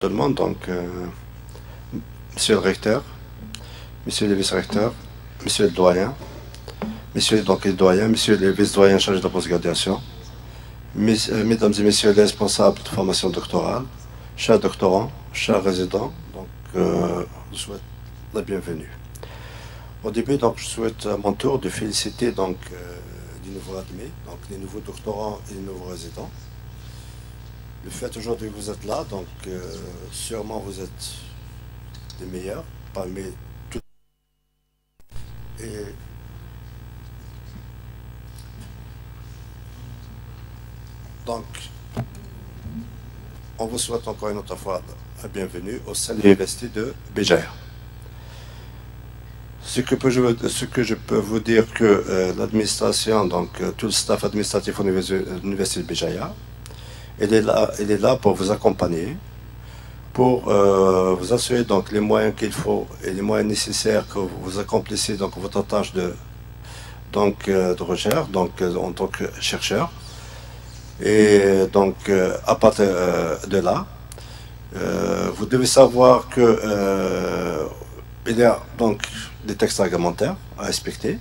tout le monde, donc, monsieur le recteur, monsieur le vice-recteur, monsieur le doyen, messieurs donc, les doyens, messieurs les vice-doyens chargés de la postgraduation, mesdames et messieurs les responsables de formation doctorale, chers doctorants, chers résidents, donc, je souhaite la bienvenue. Au début, donc, je souhaite à mon tour de féliciter donc, les nouveaux admis, donc les nouveaux doctorants et les nouveaux résidents. Le fait aujourd'hui que vous êtes là, donc sûrement vous êtes les meilleurs parmi tous. Et donc, on vous souhaite encore une autre fois la bienvenue au sein de l'Université de Béjaïa. Ce que je peux vous dire que l'administration, donc tout le staff administratif de l'Université de Béjaïa, il est là pour vous accompagner, pour vous assurer donc les moyens qu'il faut et les moyens nécessaires que vous accomplissez donc votre tâche de recherche, donc en tant que chercheur. Et donc à partir de là, vous devez savoir que il y a donc des textes réglementaires à respecter.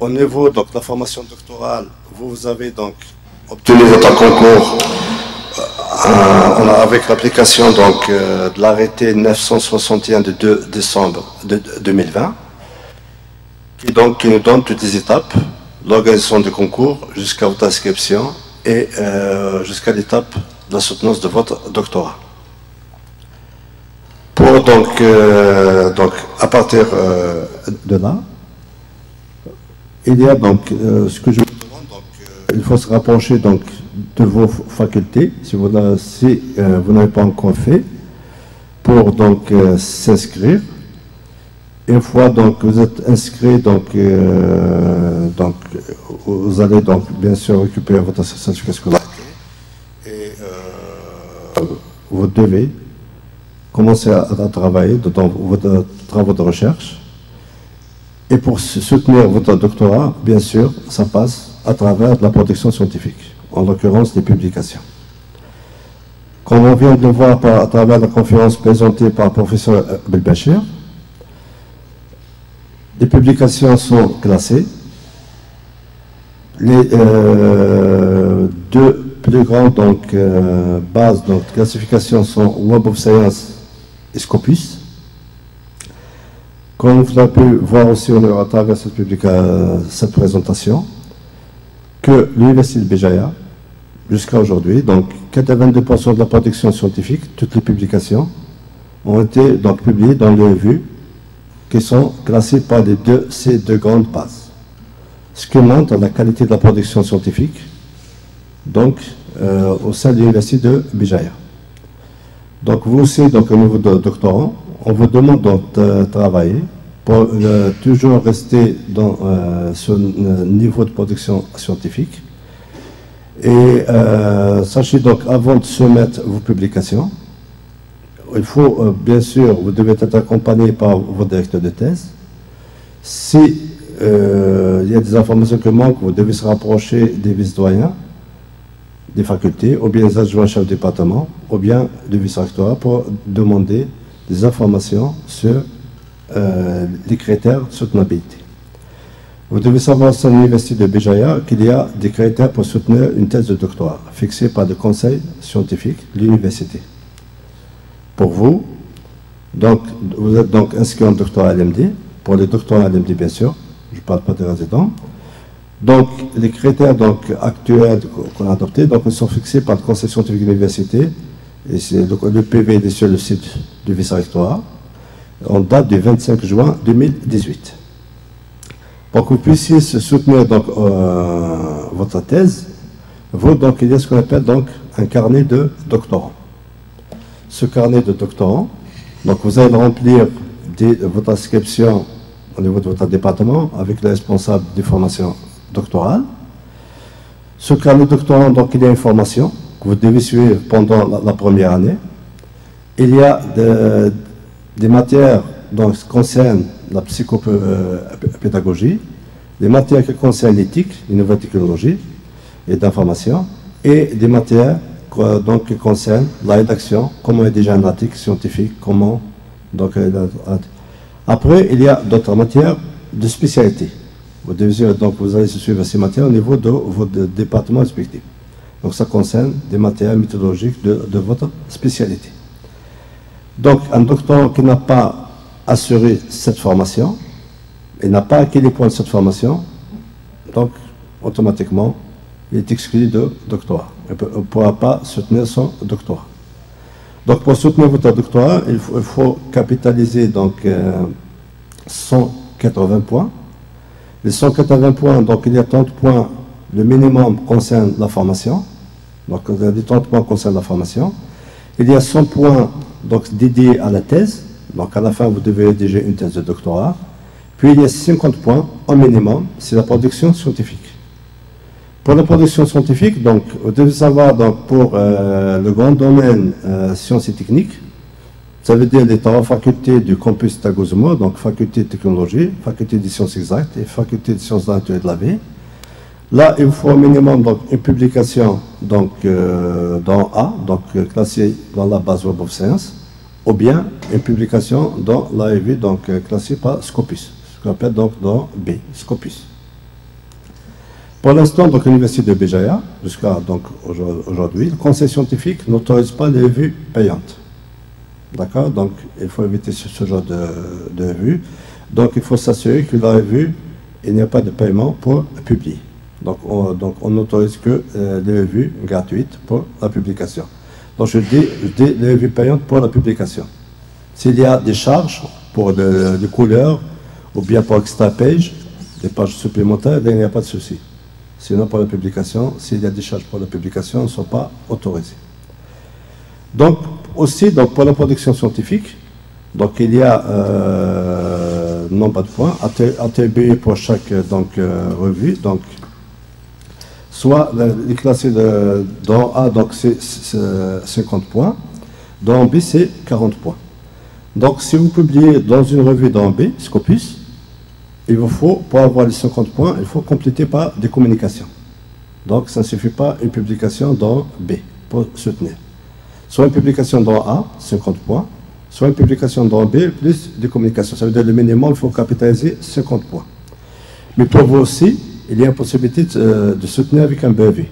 Au niveau donc, de la formation doctorale, vous avez donc obtenu votre concours avec l'application donc de l'arrêté 961 de 2 décembre 2020, qui nous donne toutes les étapes, l'organisation du concours jusqu'à votre inscription et jusqu'à l'étape de la soutenance de votre doctorat. Pour donc à partir de là, il y a donc ce que je vous demande, donc il faut se rapprocher donc de vos facultés si vous n'avez pas encore fait pour donc s'inscrire. Une fois donc vous êtes inscrit, donc vous allez donc bien sûr récupérer votre certificat scolaire et vous devez commencer à travailler dans vos travaux de recherche. Et pour soutenir votre doctorat, bien sûr, ça passe à travers la production scientifique, en l'occurrence des publications. Comme on vient de le voir à travers la conférence présentée par le professeur Belbachir, les publications sont classées. Les deux plus grandes bases de classification sont Web of Science et Scopus. Comme vous avez pu voir aussi à travers cette présentation, que l'Université de Béjaïa, jusqu'à aujourd'hui, donc 82% de la production scientifique, toutes les publications, ont été donc publiées dans les revues qui sont classées par ces deux grandes bases. Ce qui montre la qualité de la production scientifique donc, au sein de l'Université de Béjaïa. Donc vous aussi, donc, au niveau de doctorant, on vous demande donc de travailler pour toujours rester dans ce niveau de production scientifique. Et sachez donc, avant de soumettre vos publications, il faut, bien sûr, vous devez être accompagné par votre directeur de thèse. Si il y a des informations qui manquent, vous devez se rapprocher des vice-doyens, des facultés, ou bien des adjoints chefs de département, ou bien du vice-rectorat pour demander des informations sur les critères de soutenabilité. Vous devez savoir au sein de l'Université de Béjaïa qu'il y a des critères pour soutenir une thèse de doctorat, fixés par le conseil scientifique de l'université. Pour vous, donc, vous êtes donc inscrit en doctorat LMD, pour les doctorats LMD bien sûr, je ne parle pas des résidents. Donc, les critères donc, actuels qu'on a adoptés donc, ils sont fixés par le conseil scientifique de l'université, et c'est le PV est sur le site du vice-rectorat, en date du 25 juin 2018. Pour que vous puissiez soutenir donc, votre thèse, donc, il y a ce qu'on appelle donc, un carnet de doctorants. Ce carnet de doctorants, donc, vous allez remplir votre inscription au niveau de votre département avec le responsable des formations doctorales. Ce carnet de doctorants, donc, il y a une formation que vous devez suivre pendant la première année. Il y a des matières donc, qui concernent la psychopédagogie, des matières qui concernent l'éthique, les nouvelles technologies et d'information, et des matières donc, qui concerne la rédaction, comment rédiger un article scientifique, comment. Donc, après, il y a d'autres matières de spécialité. Donc, vous allez suivre ces matières au niveau de votre département respectif. Donc, ça concerne des matières méthodologiques de votre spécialité. Donc, un doctorant qui n'a pas assuré cette formation, il n'a pas acquis les points de cette formation, donc, automatiquement, il est exclu de doctorat. Il ne pourra pas soutenir son doctorat. Donc, pour soutenir votre doctorat, il faut capitaliser donc, 180 points. Les 180 points, donc il y a 30 points, le minimum concerne la formation. Donc, les 30 points concernent la formation. Il y a 100 points donc, dédiés à la thèse. Donc, à la fin, vous devez rédiger une thèse de doctorat. Puis, il y a 50 points au minimum, c'est la production scientifique. Pour la production scientifique, donc, vous devez savoir donc, pour le grand domaine sciences et techniques, ça veut dire les trois facultés du campus Tagozumo, donc faculté de technologie, faculté des sciences exactes et faculté de sciences de la nature et de la vie. Là, il vous faut au minimum donc, une publication donc, dans A, donc classée dans la base Web of Science, ou bien une publication dans la revue donc, classée par Scopus, ce qu'on appelle donc dans B, Scopus. Pour l'instant, donc l'Université de Béjaïa, jusqu'à aujourd'hui, le conseil scientifique n'autorise pas les revues payantes. D'accord? Donc, il faut éviter ce genre de revue. Donc, il faut s'assurer que la revue, il n'y a pas de paiement pour publier. Donc, on n'autorise que les revues gratuites pour la publication. Donc, je dis les revues payantes pour la publication. S'il y a des charges pour des couleurs ou bien pour extra page, des pages supplémentaires, il n'y a pas de souci. Sinon, pour la publication, s'il y a des charges pour la publication, elles ne sont pas autorisées. Donc, aussi, donc, pour la production scientifique, donc, il y a nombre de points attribués pour chaque revue. Donc, soit les classés dans A, donc c'est 50 points, dans B, c'est 40 points. Donc, si vous publiez dans une revue dans B, Scopus, il vous faut, pour avoir les 50 points, il faut compléter par des communications. Donc, ça ne suffit pas une publication dans B pour soutenir. Soit une publication dans A, 50 points, soit une publication dans B, plus des communications. Ça veut dire le minimum, il faut capitaliser 50 points. Mais pour vous aussi, il y a une possibilité de soutenir avec un brevet.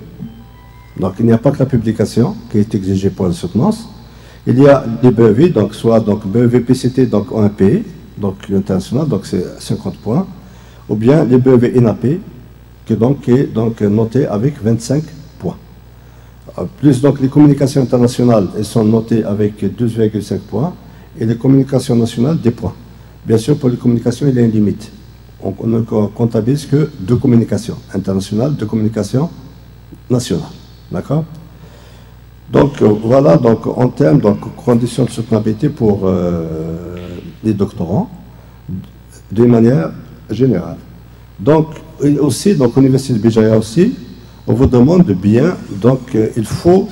Donc, il n'y a pas que la publication qui est exigée pour la soutenance. Il y a des brevets, donc soit brevet PCT, donc en un pays, donc international, donc c'est 50 points, ou bien les brevets INAP, qui est noté avec 25 points. Plus donc les communications internationales, elles sont notées avec 12,5 points, et les communications nationales, des points. Bien sûr, pour les communications, il y a une limite. On ne comptabilise que 2 communications internationales, 2 communications nationales. D'accord? Donc voilà, donc, en termes de conditions de soutenabilité pour les doctorants, d'une manière générale. Donc, aussi, donc, l'Université de Béjaïa aussi, on vous demande de bien, donc, il faut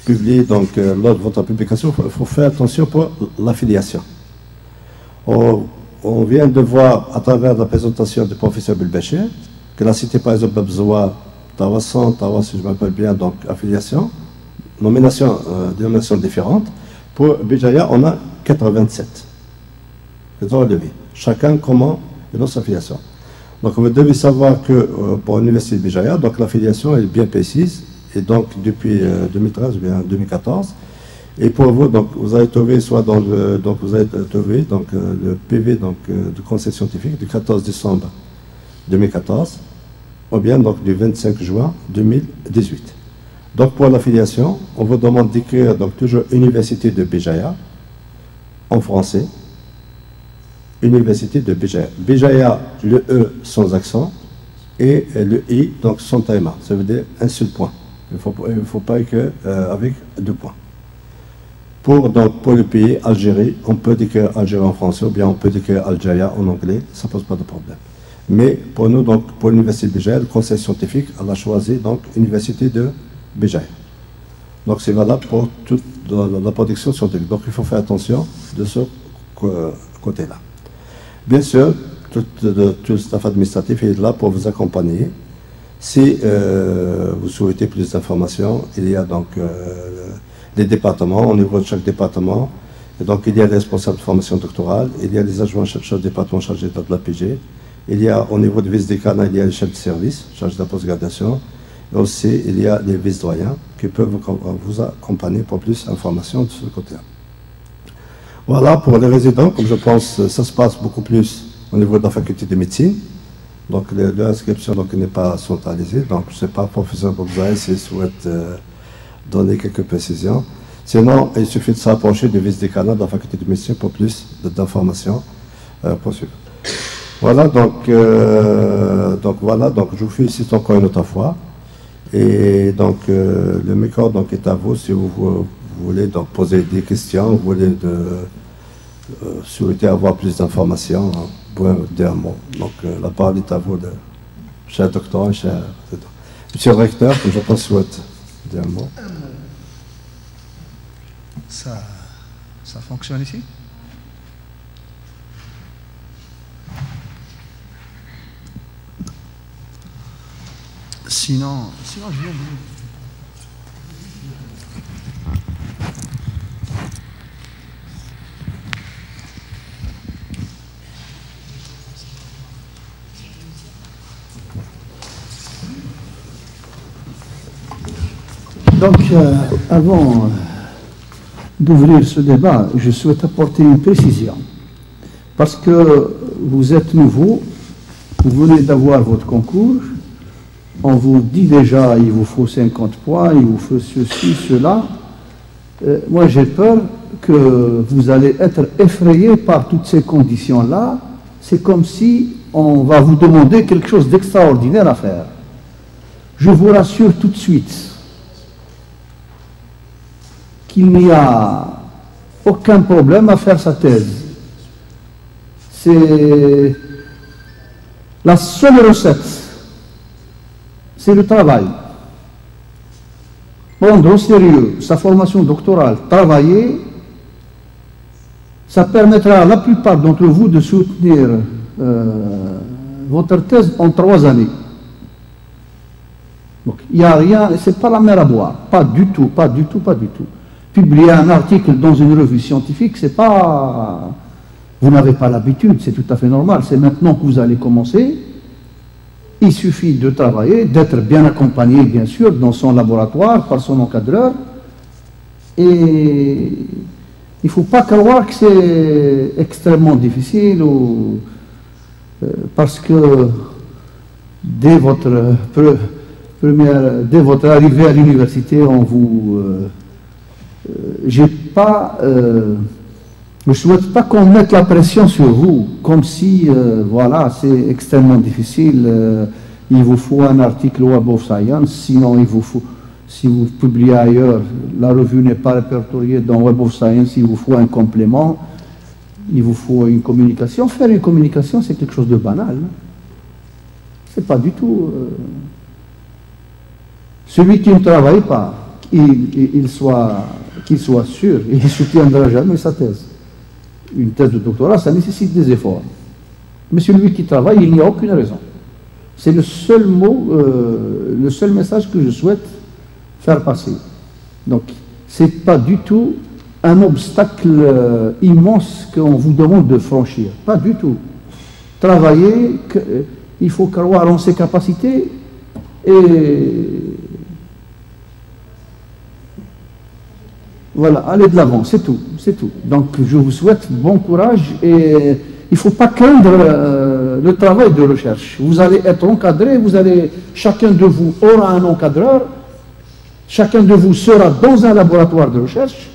publier, donc, lors de votre publication, il faut faire attention pour l'affiliation. On vient de voir, à travers la présentation du professeur Belbécher, que la cité, par exemple, Babzoua, Tawassan, si je m'appelle bien, donc, affiliation, dénominations différentes. Pour Béjaïa, on a 87. Chacun comment et notre affiliation. Donc vous devez savoir que pour l'Université de Béjaïa, donc l'affiliation est bien précise, et donc depuis 2013 ou bien 2014. Et pour vous, donc vous allez trouver soit dans le, donc vous allez trouver donc le PV donc du Conseil scientifique du 14 décembre 2014, ou bien donc du 25 juin 2018. Donc pour l'affiliation, on vous demande d'écrire donc toujours Université de Béjaïa en français. Université de Béjaïa. Béjaïa, le E sans accent et le I donc sans taïma. Ça veut dire un seul point. Il ne faut pas écrire avec 2 points. Pour le pays Algérie, on peut écrire Algérie en français ou bien on peut écrire Algérie en anglais, ça ne pose pas de problème. Mais pour nous, donc, pour l'Université de Béjaïa, le conseil scientifique a choisi donc l'Université de Béjaïa. Donc c'est valable pour toute la production scientifique. Donc il faut faire attention de ce côté-là. Bien sûr, tout le staff administratif est là pour vous accompagner. Si vous souhaitez plus d'informations, il y a donc les départements, au niveau de chaque département. Et donc il y a les responsables de formation doctorale, il y a les adjoints chercheurs du département chargés de la PG, il y a au niveau du vice-décanat, il y a les chefs de service chargés de la postgradation, et aussi il y a les vice-doyens qui peuvent vous accompagner pour plus d'informations de ce côté-là. Voilà, pour les résidents, comme je pense, ça se passe beaucoup plus au niveau de la faculté de médecine. Donc l'inscription n'est pas centralisée. Donc je ne sais pas, professeur Bobzaï, s'il souhaite donner quelques précisions. Sinon, il suffit de s'approcher du vice-décanat de la faculté de médecine pour plus d'informations possibles. Voilà, donc je vous félicite encore une autre fois. Et donc le micro est à vous si vous voulez donc poser des questions, vous voulez souhaiter avoir plus d'informations, hein, vous pouvez dire un mot. Donc la parole est à vous, cher docteur, cher monsieur le recteur, je pense souhaite dire un mot. Ça fonctionne ici? Sinon je viens de... Donc, avant d'ouvrir ce débat, je souhaite apporter une précision. Parce que vous êtes nouveau, vous venez d'avoir votre concours, on vous dit déjà il vous faut 50 points, il vous faut ceci, cela. Moi j'ai peur que vous allez être effrayé par toutes ces conditions-là. C'est comme si on va vous demander quelque chose d'extraordinaire à faire. Je vous rassure tout de suite qu'il n'y a aucun problème à faire sa thèse. C'est la seule recette, c'est le travail. Prendre au sérieux sa formation doctorale, travailler, ça permettra à la plupart d'entre vous de soutenir votre thèse en 3 années. Donc il n'y a rien, c'est pas la mer à boire, pas du tout, pas du tout, pas du tout. Publier un article dans une revue scientifique, c'est pas... Vous n'avez pas l'habitude, c'est tout à fait normal. C'est maintenant que vous allez commencer. Il suffit de travailler, d'être bien accompagné, bien sûr, dans son laboratoire, par son encadreur. Et il ne faut pas croire que c'est extrêmement difficile ou... parce que dès votre arrivée à l'université, on vous... je ne souhaite pas qu'on mette la pression sur vous, comme si, voilà, c'est extrêmement difficile, il vous faut un article Web of Science, sinon il vous faut, si vous publiez ailleurs, la revue n'est pas répertoriée dans Web of Science, il vous faut un complément, il vous faut une communication. Faire une communication, c'est quelque chose de banal. C'est pas du tout... Celui qui ne travaille pas, qu'il soit sûr, il ne soutiendra jamais sa thèse. Une thèse de doctorat, ça nécessite des efforts. Mais celui qui travaille, il n'y a aucune raison. C'est le seul mot, le seul message que je souhaite faire passer. Donc, ce n'est pas du tout un obstacle immense qu'on vous demande de franchir. Pas du tout. Travailler, il faut croire en ses capacités et... Voilà, allez de l'avant, c'est tout, c'est tout. Donc je vous souhaite bon courage et il ne faut pas craindre le travail de recherche. Vous allez être encadré, chacun de vous aura un encadreur, chacun de vous sera dans un laboratoire de recherche.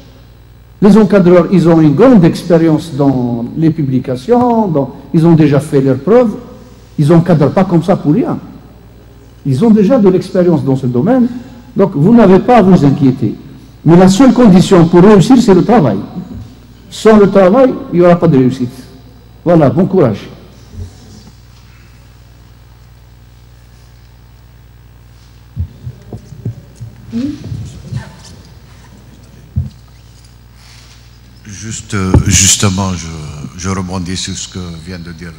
Les encadreurs, ils ont une grande expérience dans les publications, ils ont déjà fait leurs preuves, ils n'encadrent pas comme ça pour rien. Ils ont déjà de l'expérience dans ce domaine, donc vous n'avez pas à vous inquiéter. Mais la seule condition pour réussir, c'est le travail. Sans le travail, il n'y aura pas de réussite. Voilà, bon courage. Justement, je rebondis sur ce que vient de dire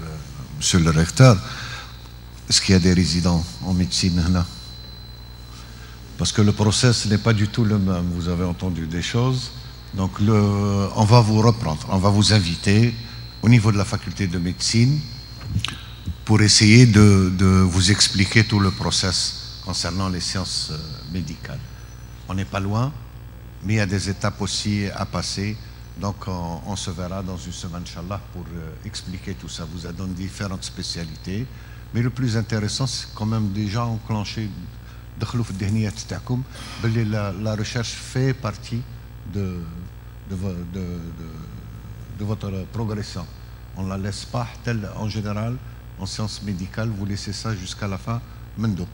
monsieur le recteur. est-ce qu'il y a des résidents en médecine là? Parce que le process n'est pas du tout le même. Vous avez entendu des choses. Donc on va vous reprendre, on va vous inviter au niveau de la faculté de médecine pour essayer de vous expliquer tout le process concernant les sciences médicales. On n'est pas loin, mais il y a des étapes aussi à passer. Donc on se verra dans une semaine, Inch'Allah, pour expliquer tout ça. Vous donne différentes spécialités. Mais le plus intéressant, c'est quand même déjà enclenché. La recherche fait partie de votre progression. On ne la laisse pas telle, en général, en sciences médicales, vous laissez ça jusqu'à la fin, mendouk.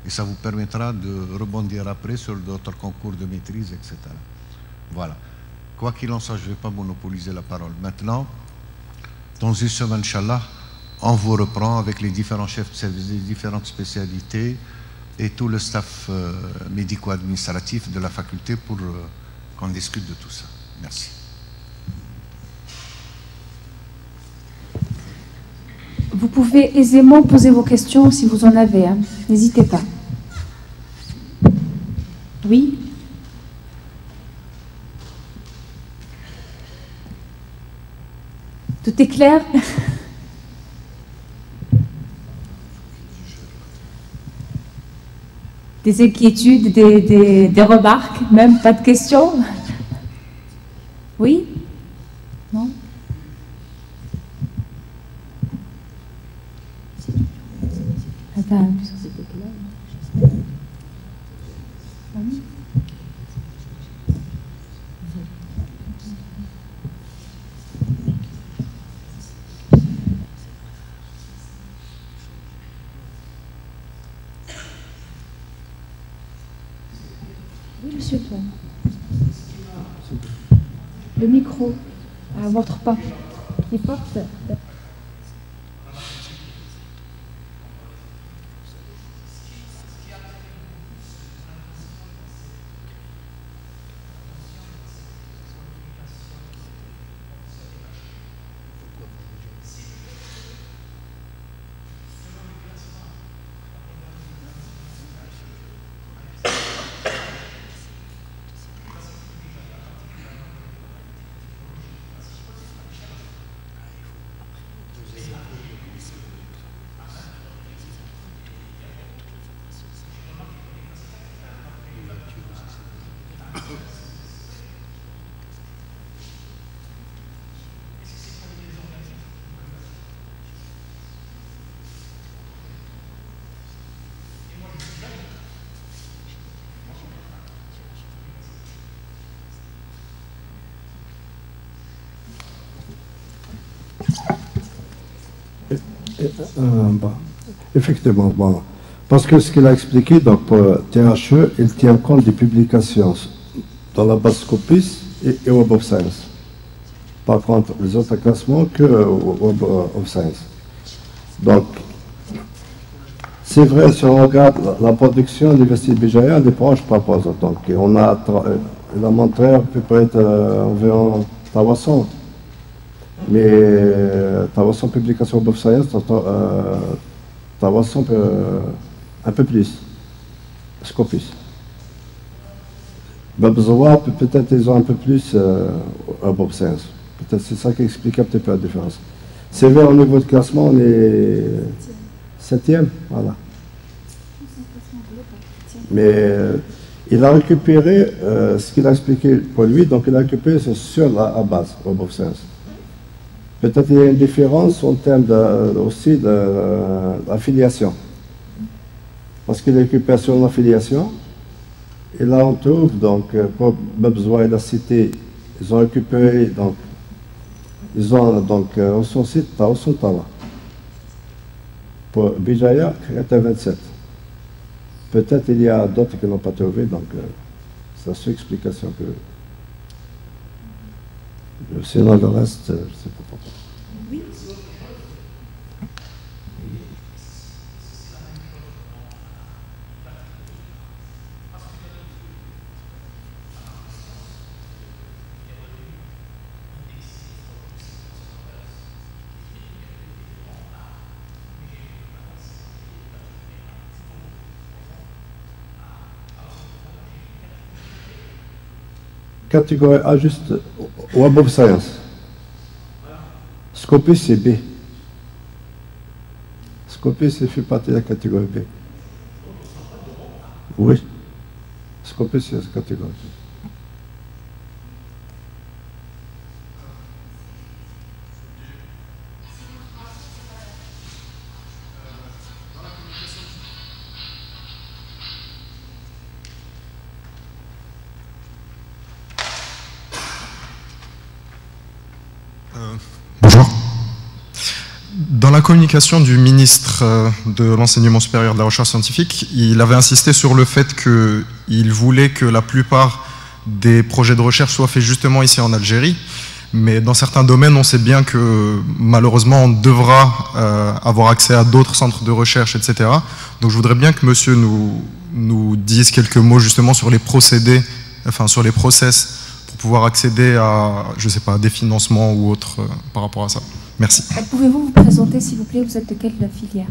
Et ça vous permettra de rebondir après sur d'autres concours de maîtrise, etc. Voilà. Quoi qu'il en soit, je ne vais pas monopoliser la parole. Maintenant, dans une semaine, Inch'Allah, on vous reprend avec les différents chefs de service des différentes spécialités et tout le staff médico-administratif de la faculté pour qu'on discute de tout ça. Merci. Vous pouvez aisément poser vos questions si vous en avez. Hein. N'hésitez pas. Oui? Tout est clair? Des inquiétudes, des remarques, même pas de questions? Oui? Non? Attends. Oui, monsieur, toi. Le micro à votre pas. Qui porte. Effectivement, bon. Parce que ce qu'il a expliqué, donc pour THE, il tient compte des publications dans la base Scopus et Web of Science. Par contre, les autres classements que Web of Science. Donc, c'est vrai, si on regarde la production de l'Université de Béjaïa, elle est proche par rapport aux autres. Donc, on a, il a montré à peu près environ 300. Mais 300 publications Web of Science, 300 un peu plus. Scopus. Babzoua, peut-être ils ont un peu plus Web of Science. Peut-être c'est ça qui explique un petit peu la différence. C'est vrai, au niveau de classement, on est 7e, voilà. Mais il a récupéré ce qu'il a expliqué pour lui, donc il a récupéré sur la base Web of Science. Peut-être qu'il y a une différence en termes aussi d'affiliation. Parce qu'il récupère sur l'affiliation, et là on trouve, donc, pour Babzoua et la cité, ils ont récupéré, donc, ils ont, donc, au son site, au son talent. Pour Béjaïa, 27. Peut-être il y a d'autres qui n'ont pas trouvé, donc, c'est la seule explication que. Sinon, le reste, c'est pas possible. Oui. Catégorie A, juste Web of Science. Scopus, c'est B. Scopus, c'est fait partie de la catégorie B. Oui. Scopus, c'est la catégorie B. Bonjour. Dans la communication du ministre de l'Enseignement supérieur et de la Recherche scientifique, il avait insisté sur le fait qu'il voulait que la plupart des projets de recherche soient faits justement ici en Algérie. Mais dans certains domaines, on sait bien que malheureusement, on devra avoir accès à d'autres centres de recherche, etc. Donc je voudrais bien que monsieur nous dise quelques mots justement sur les procédés, enfin sur les process pour pouvoir accéder à, je sais pas, des financements ou autres par rapport à ça. Merci. Pouvez-vous vous présenter, s'il vous plaît? Vous êtes de quelle filière?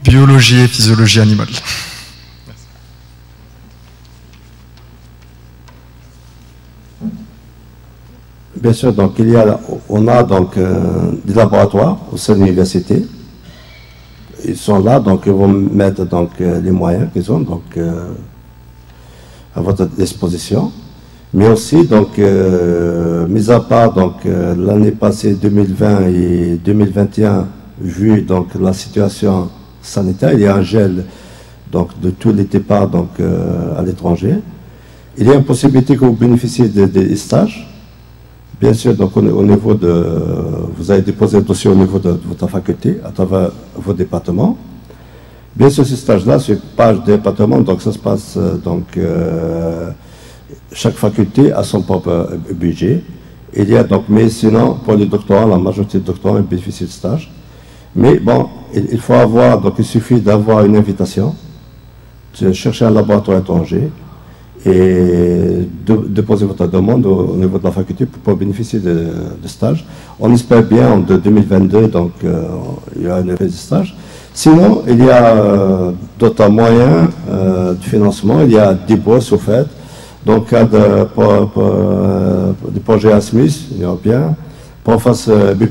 Biologie et physiologie animale. Bien sûr, donc on a donc des laboratoires au sein de l'université. Ils sont là, donc ils vont mettre donc les moyens qu'ils ont donc à votre disposition. Mais aussi donc mis à part donc l'année passée 2020 et 2021, vu donc la situation sanitaire, il y a un gel donc de tous les départs donc à l'étranger. Il y a une possibilité que vous bénéficiez des stages. Bien sûr, donc au niveau de, vous avez déposé le dossier au niveau de votre faculté, à travers vos départements. Bien sûr, ces stages-là, c'est pas des départements, donc ça se passe, donc chaque faculté a son propre budget. Il y a donc, mais sinon, pour les doctorants, la majorité des doctorants bénéficient de stages. Mais bon, il faut avoir, donc il suffit d'avoir une invitation, de chercher un laboratoire étranger, et de déposer votre demande au niveau de la faculté pour bénéficier de stages. On espère bien en 2022, donc il y a un effet de stage. Sinon, il y a d'autres moyens de financement. Il y a des bourses au fait. Donc, des projets Asmus, européens, Profas B+,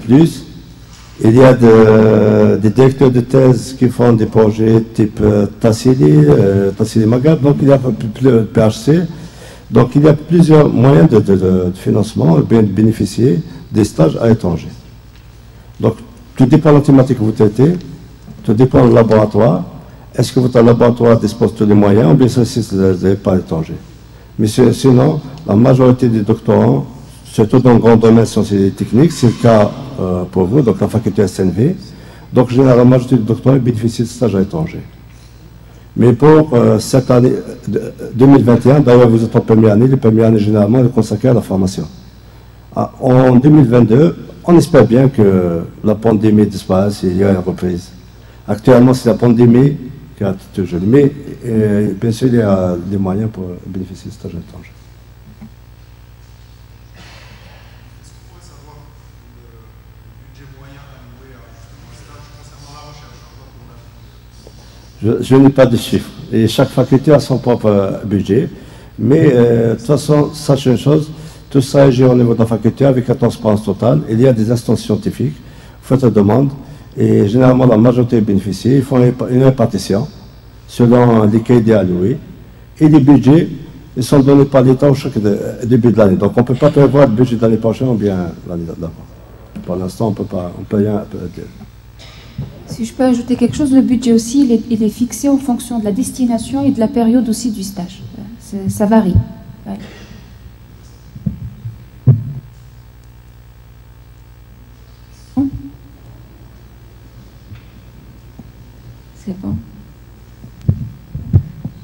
il y a des directeurs de thèse qui font des projets type Tassili Maghreb, donc il y a le PHC. Donc il y a plusieurs moyens de financement, de bénéficier des stages à l'étranger. Donc tout dépend de la thématique que vous traitez, tout dépend du laboratoire. Est-ce que votre laboratoire dispose de tous les moyens ou bien ça, si vous n'avez pas à l'étranger? Mais sinon, la majorité des doctorants, surtout dans le grand domaine scientifique et technique, c'est le cas pour vous, donc la faculté SNV. Donc, généralement, la majorité des doctorants bénéficient de stages à l'étranger. Mais pour cette année 2021, d'ailleurs, vous êtes en première année, les premières années, généralement, est consacrée à la formation. En 2022, on espère bien que la pandémie disparaisse et il y a une reprise. Actuellement, c'est la pandémie qui a toujours. Mais bien sûr, il y a des moyens pour bénéficier de stages à l'étranger. Je n'ai pas de chiffres. Et chaque faculté a son propre budget. Mais de toute façon, sachez une chose, tout ça est géré au niveau de la faculté avec la transparence totale. Il y a des instances scientifiques. Vous faites la demande. Et généralement, la majorité bénéficie. Ils font une répartition selon les cahiers alloués. Et les budgets, ils sont donnés par l'État au chaque début de l'année. Donc, on ne peut pas prévoir le budget de l'année prochaine ou bien l'année d'avant. Pour l'instant, on ne peut rien dire. Si je peux ajouter quelque chose, le budget aussi, il est fixé en fonction de la destination et de la période aussi du stage. Ça varie. Ouais. C'est bon.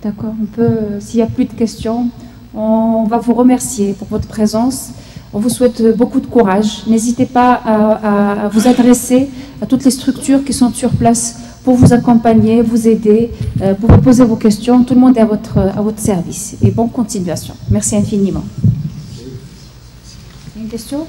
D'accord, on peut, s'il n'y a plus de questions, on va vous remercier pour votre présence. On vous souhaite beaucoup de courage. N'hésitez pas à vous adresser à toutes les structures qui sont sur place pour vous accompagner, vous aider, pour vous poser vos questions. Tout le monde est à votre service. Et bonne continuation. Merci infiniment. Une question ?